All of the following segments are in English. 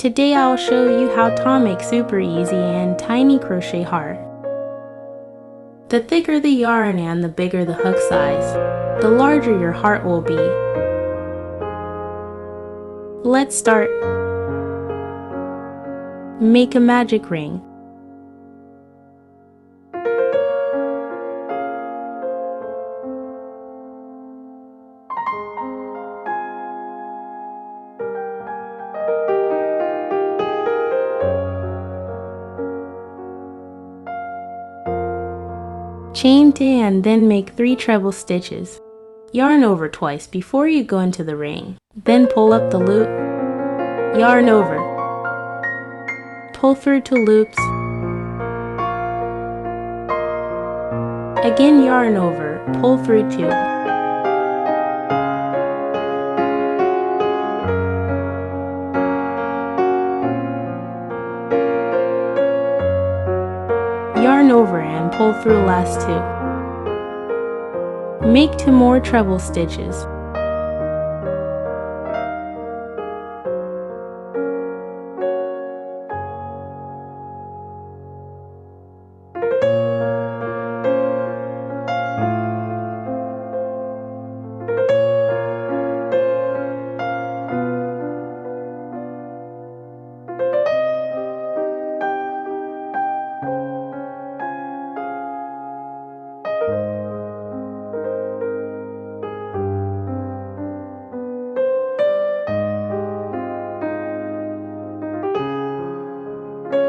Today I'll show you how to make super easy and tiny crochet heart. The thicker the yarn and the bigger the hook size, the larger your heart will be. Let's start. Make a magic ring. Chain 2 and then make 3 treble stitches. Yarn over twice before you go into the ring. Then pull up the loop. Yarn over. Pull through 2 loops. Again yarn over, pull through 2. Yarn over and pull through last 2. Make 2 more treble stitches.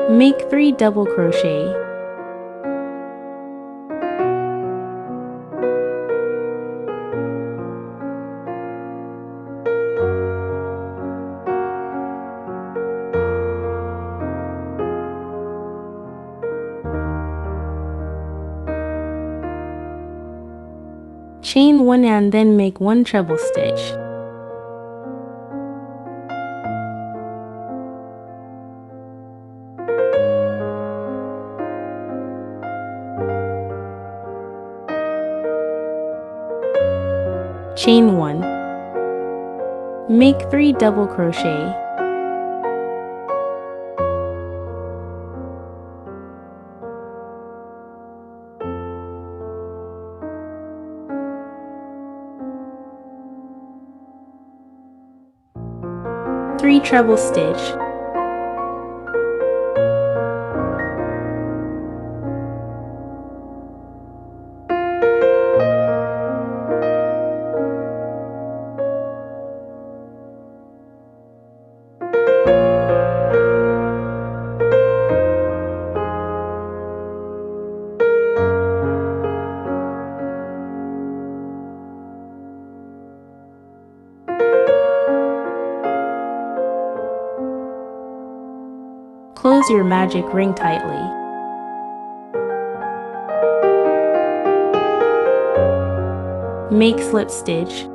Make 3 double crochet. Chain 1 and then make 1 treble stitch. Chain 1. Make 3 double crochet. Three treble stitch. Close your magic ring tightly. Make slip stitch.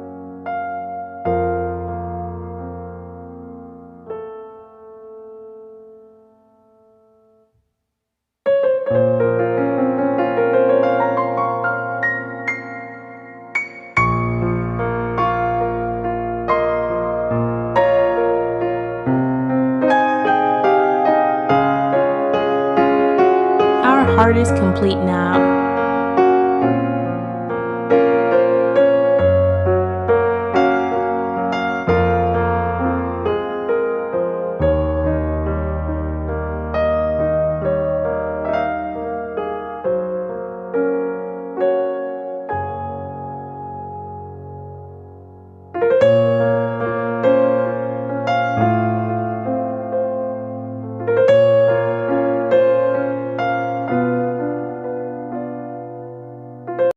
Heart is complete now,